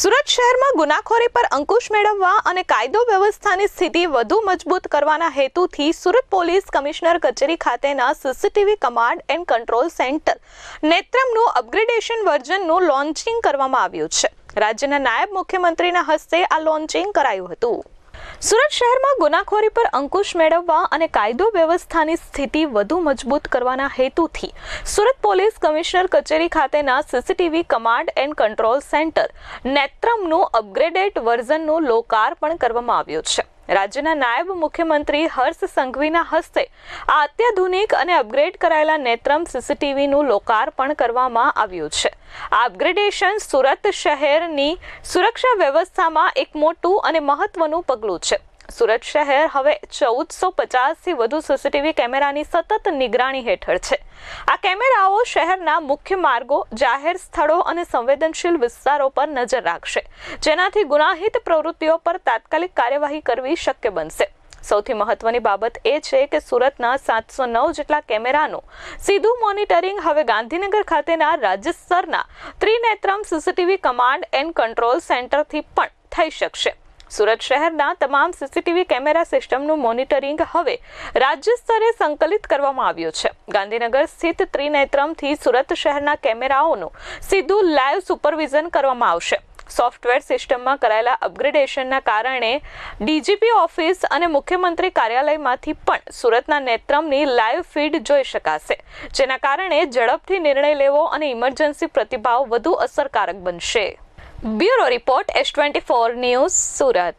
સુરત શહેરમાં ગુનાખોરી પર અંકુશ મેળવવા અને કાયદો વ્યવસ્થાની સ્થિતિ વધુ મજબૂત કરવાના હેતુથી સુરત પોલીસ કમિશનર કચેરી ખાતેના CCTV command and control centre નેત્રમનું અપગ્રેડેશન વર્ઝનનું લોન્ચિંગ કરવામાં આવ્યું છે। રાજ્યના નાયબ મુખ્યમંત્રીના હસ્તે આ લોન્ચિંગ કરાયું હતું। સુરત શહેરમાં ગુનાખોરી પર અંકુશ મેળવવા અને કાયદો વ્યવસ્થાની સ્થિતિ વધુ મજબૂત કરવાના હેતુથી સુરત પોલીસ કમિશનર કચેરી ખાતેના CCTV command and control centre નેત્રમનું અપગ્રેડેડ વર્ઝનનું લોકાર્પણ કરવામાં આવ્યું છે। રાજ્યના નાયબ મુખ્યમંત્રી હર્ષ સંઘવીના હસ્તે આ અત્યાધુનિક અને અપગ્રેડ કરાયેલા નેત્રમ સીસીટીવીનું લોકાર્પણ કરવામાં આવ્યું છે। આ અપગ્રેડેશન સુરત શહેરની સુરક્ષા વ્યવસ્થામાં એક મોટું અને મહત્વનું પગલું છે। સુરત શહેર હવે 1450થી વધુ સીસીટીવી કેમેરાની સતત નિગરાણી હેઠળ છે। આ કેમેરાઓ શહેરના મુખ્ય માર્ગો, જાહેર સ્થળો અને સંવેદનશીલ વિસ્તારો પર નજર રાખશે, જેનાથી ગુનાહિત પ્રવૃત્તિઓ પર તાત્કાલિક કાર્યવાહી કરવી શક્ય બનશે। સૌથી મહત્વની બાબત એ છે કે સુરતના 709 જેટલા કેમેરાનું સીધું મોનિટરિંગ હવે ગાંધીનગર ખાતેના રાજ્ય સ્તરના ત્રિનેત્રમ સીસીટીવી કમાન્ડ એન્ડ કંટ્રોલ સેન્ટરથી પણ થઈ શકશે। સુરત શહેરના તમામ સીસીટીવી કેમેરા સિસ્ટમનું મોનિટરિંગ હવે રાજ્ય સ્તરે સંકલિત કરવામાં આવ્યું છે। ગાંધીનગર સ્થિત ત્રિનેત્રમથી સુરત શહેરના કેમેરાઓનું સીધું લાઈવ સુપરવિઝન કરવામાં આવશે। સોફ્ટવેર સિસ્ટમમાં કરાયેલા અપગ્રેડેશનના કારણે ડીજીપી ઓફિસ અને મુખ્યમંત્રી કાર્યાલયમાંથી પણ સુરતના નેત્રમની લાઈવ ફીડ જોઈ શકાશે, જેના કારણે ઝડપથી નિર્ણય લેવો અને ઇમરજન્સી પ્રતિભાવ વધુ અસરકારક બનશે। Bureau report S24 news Surat.